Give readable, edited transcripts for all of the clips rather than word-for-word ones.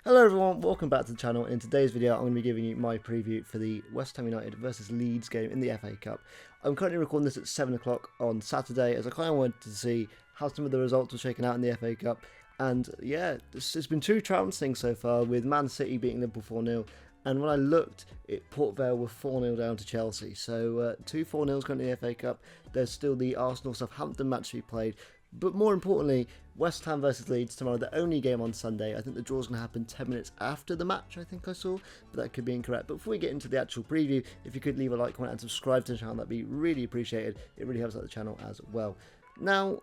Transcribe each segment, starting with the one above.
Hello everyone, welcome back to the channel. In today's video I'm going to be giving you my preview for the West Ham United versus Leeds game in the FA Cup. I'm currently recording this at 7 o'clock on Saturday as I kind of wanted to see how some of the results were shaken out in the FA Cup. And yeah, it's been two trouncing so far, with Man City beating Liverpool 4-0. And when I looked, Port Vale were 4-0 down to Chelsea. So two 4-0s currently in the FA Cup. There's still the Arsenal-Southampton match to be played. But more importantly, West Ham versus Leeds tomorrow, the only game on Sunday. I think the draw's going to happen 10 minutes after the match, I think I saw, but that could be incorrect. But before we get into the actual preview, if you could leave a like, comment and subscribe to the channel, that'd be really appreciated. It really helps out the channel as well. Now,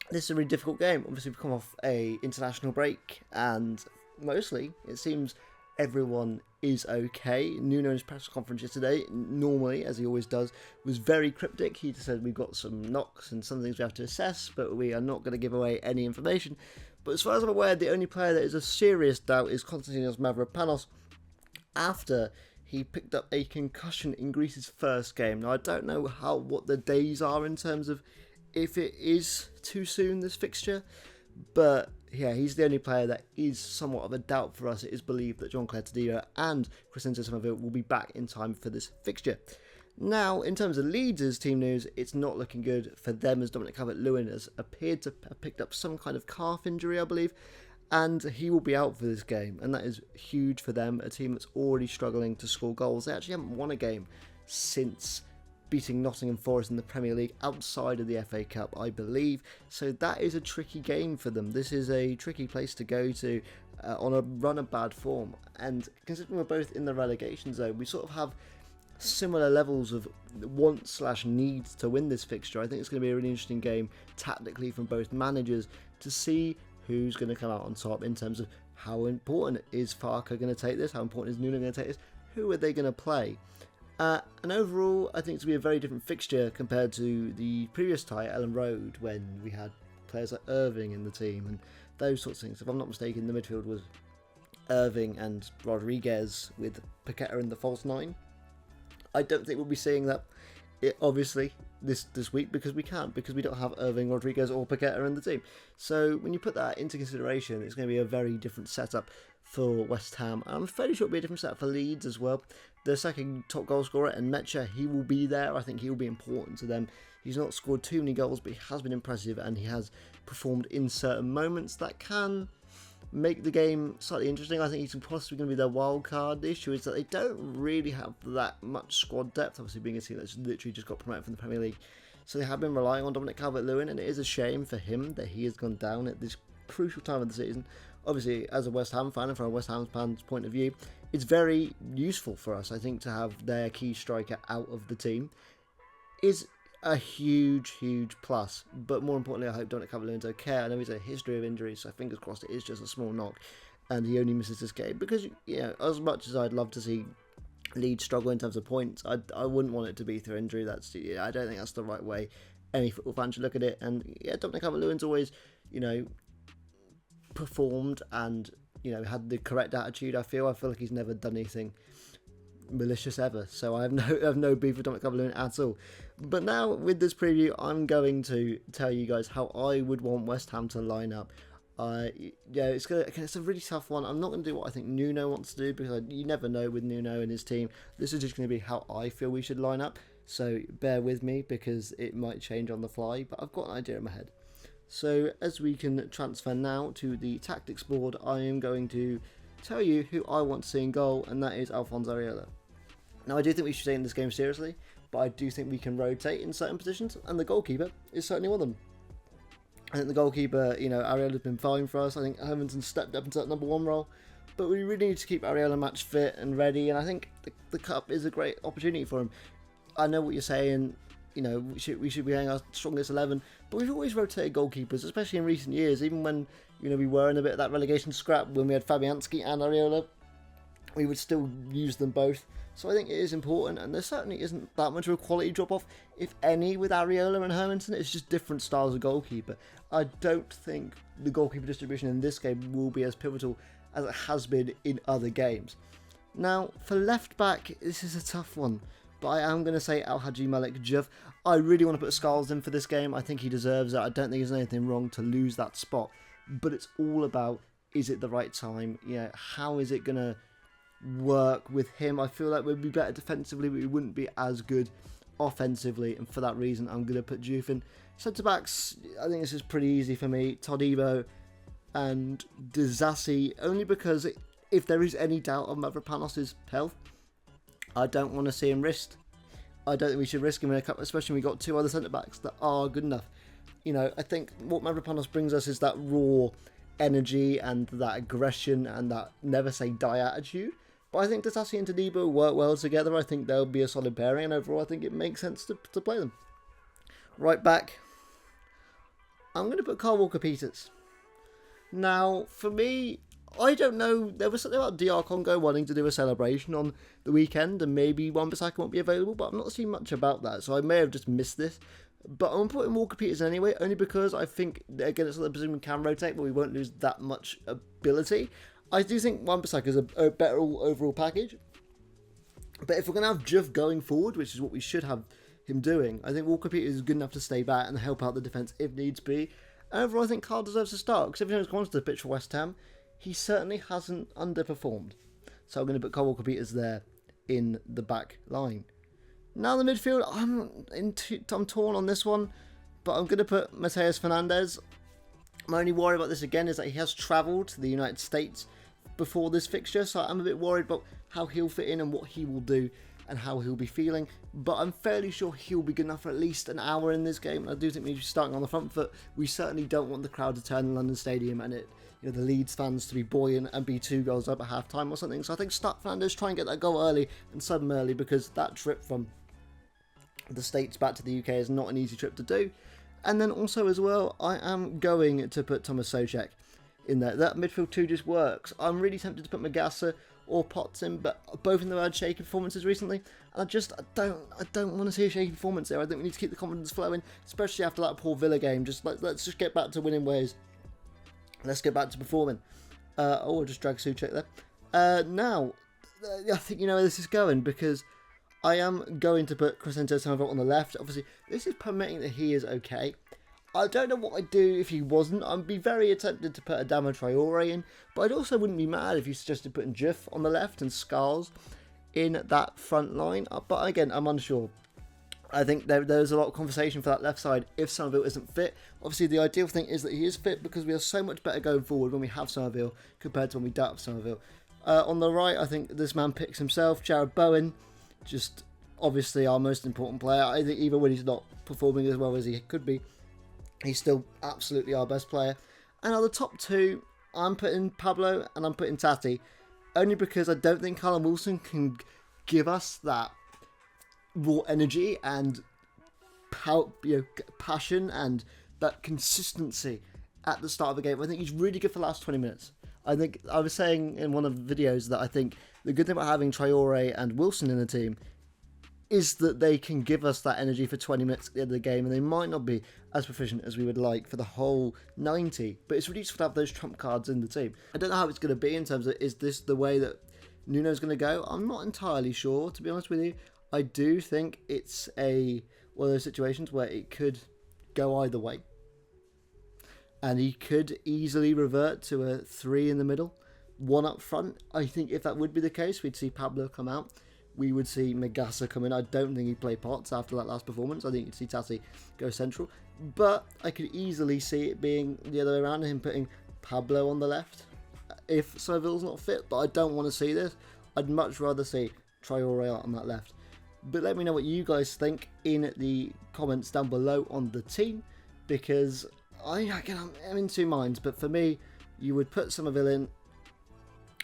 this is a really difficult game. Obviously, we've come off a international break, and mostly, it seems everyone is okay. Nuno in his press conference yesterday, normally, as he always does, was very cryptic. He just said we've got some knocks and some things we have to assess, but we are not going to give away any information. But as far as I'm aware, the only player that is a serious doubt is Konstantinos Mavropanos, after he picked up a concussion in Greece's first game. Now, I don't know what the days are in terms of if it is too soon, this fixture, but yeah, he's the only player that is somewhat of a doubt for us. It is believed that Jean-Claude Tadeo and Crescenzo Somerville will be back in time for this fixture. Now, in terms of Leeds' team news, it's not looking good for them, as Dominic Calvert-Lewin has appeared to have picked up some kind of calf injury, I believe, and he will be out for this game, and that is huge for them, a team that's already struggling to score goals. They actually haven't won a game since beating Nottingham Forest in the Premier League outside of the FA Cup, I believe. So that is a tricky game for them. This is a tricky place to go to on a run of bad form. And considering we're both in the relegation zone, we sort of have similar levels of want/needs to win this fixture. I think it's going to be a really interesting game tactically from both managers to see who's going to come out on top in terms of how important is Farke going to take this, how important is Nuno going to take this, who are they going to play. And overall, I think it's going to be a very different fixture compared to the previous tie at Ellen Road, when we had players like Irving in the team and those sorts of things. If I'm not mistaken, the midfield was Irving and Rodriguez with Paqueta in the false nine. I don't think we'll be seeing that, obviously, this week, because we don't have Irving, Rodriguez or Paqueta in the team. So when you put that into consideration, it's going to be a very different setup for West Ham. I'm fairly sure it'll be a different setup for Leeds as well. The second top goal scorer, and Mecha, he will be there. I think he will be important to them. He's not scored too many goals, but he has been impressive, and he has performed in certain moments that can make the game slightly interesting. I think he's possibly going to be their wild card. The issue is that they don't really have that much squad depth, obviously being a team that's literally just got promoted from the Premier League. So they have been relying on Dominic Calvert-Lewin, and it is a shame for him that he has gone down at this crucial time of the season. Obviously, as a West Ham fan, and from a West Ham fan's point of view, it's very useful for us, I think, to have their key striker out of the team. Is a huge plus, but more importantly, I hope Dominic Calvert-Lewin's okay. I know he's a history of injuries, so fingers crossed it is just a small knock and he only misses this game, because, you know, as much as I'd love to see Leeds struggle in terms of points, I wouldn't want it to be through injury. I don't think that's the right way any football fan should look at it. And yeah, Dominic Calvert-Lewin's always, you know, performed and, you know, had the correct attitude. I feel like he's never done anything malicious ever, so I have no beef with Dominic Calvert-Lewin at all. But now with this preview, I'm going to tell you guys how I would want West Ham to line up. Yeah, it's a really tough one. I'm not going to do what I think Nuno wants to do, because you never know with Nuno and his team. This is just going to be how I feel we should line up, so bear with me because it might change on the fly, but I've got an idea in my head. So as we can transfer now to the tactics board, I am going to tell you who I want to see in goal, and that is Alphonse Areola. Now, I do think we should take this game seriously, but I do think we can rotate in certain positions, and the goalkeeper is certainly one of them. I think the goalkeeper, you know, Areola's been fine for us. I think Hermanson stepped up into that number one role, but we really need to keep Areola match fit and ready, and I think the Cup is a great opportunity for him. I know what you're saying, you know, we should be having our strongest 11, but we've always rotated goalkeepers, especially in recent years. Even when, you know, we were in a bit of that relegation scrap when we had Fabianski and Areola, we would still use them both. So I think it is important, and there certainly isn't that much of a quality drop-off, if any, with Areola and Hermanson. It's just different styles of goalkeeper. I don't think the goalkeeper distribution in this game will be as pivotal as it has been in other games. Now, for left-back, this is a tough one, but I am going to say Al-Hadji Malik Diouf. I really want to put Skulls in for this game. I think he deserves it. I don't think there's anything wrong to lose that spot, but it's all about is it the right time? How is it going to work with him? I feel like we'd be better defensively, but we wouldn't be as good offensively, and for that reason I'm going to put Juve in. Centre backs, I think this is pretty easy for me. Todibo and Disasi, only because if there is any doubt of Mavropanos' health, I don't want to see him risked. I don't think we should risk him in a cup, especially when we've got two other centre backs that are good enough. I think what Mavropanos brings us is that raw energy and that aggression and that never say die attitude. But I think Disasi and Todibo work well together. I think they'll be a solid pairing, and overall I think it makes sense to play them. Right back, I'm going to put Kyle Walker-Peters. Now, for me, I don't know, there was something about DR Congo wanting to do a celebration on the weekend, and maybe Wan-Bissaka won't be available, but I'm not seeing much about that, so I may have just missed this. But I'm putting Walker-Peters anyway, only because I think, again, it's like presuming can rotate, but we won't lose that much ability. I do think Wan-Bissaka is a better overall package, but if we're going to have Juve going forward, which is what we should have him doing, I think Walker-Peters is good enough to stay back and help out the defence if needs be. And overall, I think Carl deserves to start, because if he has gone to the pitch for West Ham, he certainly hasn't underperformed. So I'm going to put Kyle Walker-Peters there in the back line. Now the midfield, I'm torn on this one, but I'm going to put Mateus Fernandes. My only worry about this again is that he has travelled to the United States before this fixture, so I'm a bit worried about how he'll fit in and what he will do and how he'll be feeling. But I'm fairly sure he'll be good enough for at least an hour in this game. I do think we should be starting on the front foot. We certainly don't want the crowd to turn in London Stadium and the Leeds fans to be buoyant and be 2 goals up at half time or something. So I think start Fernandes, try and get that goal early and sub him early, because that trip from the States back to the UK is not an easy trip to do. And then also as well, I am going to put Thomas Souček in there. That midfield 2 just works. I'm really tempted to put Magassa or Potts in, but both of them had shaky performances recently, and I don't want to see a shaky performance there. I think we need to keep the confidence flowing, especially after that poor Villa game. Let's just get back to winning ways. Let's get back to performing. I'll just drag Souček there. Now, I think you know where this is going, because I am going to put Crescento Sanvolt on the left. Obviously, this is permitting that he is okay. I don't know what I'd do if he wasn't. I'd be very tempted to put Adama Traore in, but I'd also wouldn't be mad if you suggested putting Juve on the left and Scars in that front line. But again, I'm unsure. I think there's a lot of conversation for that left side if Somerville isn't fit. Obviously, the ideal thing is that he is fit, because we are so much better going forward when we have Somerville compared to when we don't have Somerville. On the right, I think this man picks himself, Jared Bowen, just obviously our most important player. I think even when he's not performing as well as he could be, he's still absolutely our best player. And on the top 2, I'm putting Pablo and I'm putting Tati, only because I don't think Callum Wilson can give us that raw energy and passion and that consistency at the start of the game. I think he's really good for the last 20 minutes. I think I was saying in one of the videos that I think the good thing about having Traore and Wilson in the team is that they can give us that energy for 20 minutes at the end of the game, and they might not be as proficient as we would like for the whole 90, but it's really useful to have those trump cards in the team. I don't know how it's going to be in terms of, is this the way that Nuno's going to go? I'm not entirely sure, to be honest with you. I do think it's one of those situations where it could go either way, and he could easily revert to a 3 in the middle, 1 up front. I think if that would be the case, we'd see Pablo come out. We would see Magassa come in. I don't think he'd play Potts after that last performance. I think you'd see Tati go central. But I could easily see it being the other way around, him putting Pablo on the left if Somerville's not fit. But I don't want to see this. I'd much rather see Traore out on that left. But let me know what you guys think in the comments down below on the team, because I'm in 2 minds. But for me, you would put Somerville in,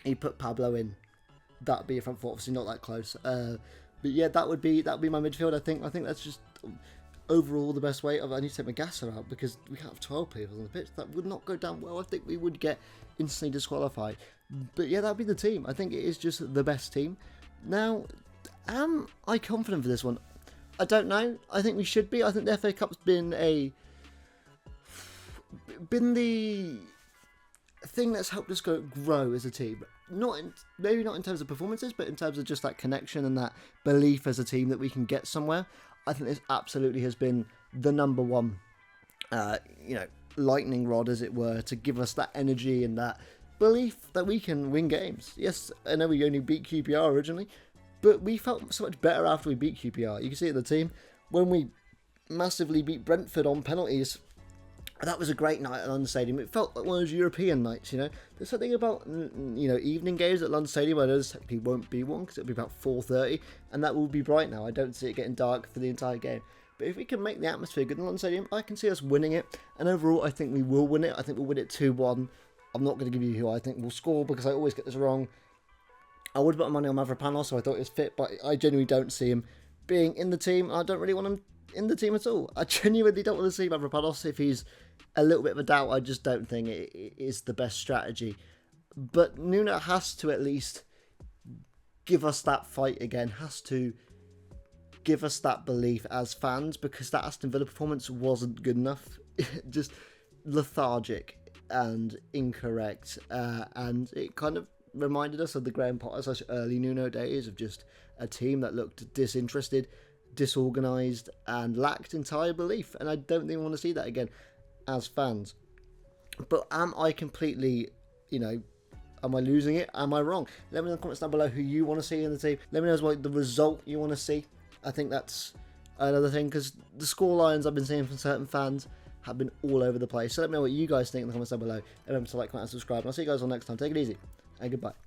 you put Pablo in. That'd be a front four, obviously not that close. But yeah, that would be my midfield. I think that's just overall the best way. I need to take Magassa out because we can't have 12 people on the pitch. That would not go down well. I think we would get instantly disqualified. But yeah, that'd be the team. I think it is just the best team. Now, am I confident for this one? I don't know. I think we should be. I think the FA Cup's been the thing that's helped us grow as a team. Maybe not in terms of performances, but in terms of just that connection and that belief as a team that we can get somewhere. I think this absolutely has been the number one, lightning rod, as it were, to give us that energy and that belief that we can win games. Yes, I know we only beat QPR originally, but we felt so much better after we beat QPR. You can see it in the team when we massively beat Brentford on penalties. That was a great night at London Stadium. It felt like one of those European nights, you know. There's something about, you know, evening games at London Stadium. I know this technically won't be one because it'll be about 4:30, and that will be bright now. I don't see it getting dark for the entire game. But if we can make the atmosphere good in London Stadium, I can see us winning it. And overall, I think we will win it. I think we'll win it 2-1. I'm not going to give you who I think will score because I always get this wrong. I would put money on Mavropanos, so I thought it was fit, but I genuinely don't see him being in the team. I don't really want him in the team at all. I genuinely don't want to see Mavropanos if he's a little bit of a doubt. I just don't think it is the best strategy. But Nuno has to at least give us that fight again, has to give us that belief as fans, because that Aston Villa performance wasn't good enough. Just lethargic and incorrect, and it kind of reminded us of the Graham Potter / early Nuno days of just a team that looked disinterested, disorganised, and lacked entire belief. And I don't think we want to see that again as fans. But am I completely, you know, am I losing it? Am I wrong? Let me know in the comments down below who you want to see in the team. Let me know as well the result you want to see. I think that's another thing, because the scorelines I've been seeing from certain fans have been all over the place. So let me know what you guys think in the comments down below. And remember to like, comment, and subscribe. And I'll see you guys all next time. Take it easy, and goodbye.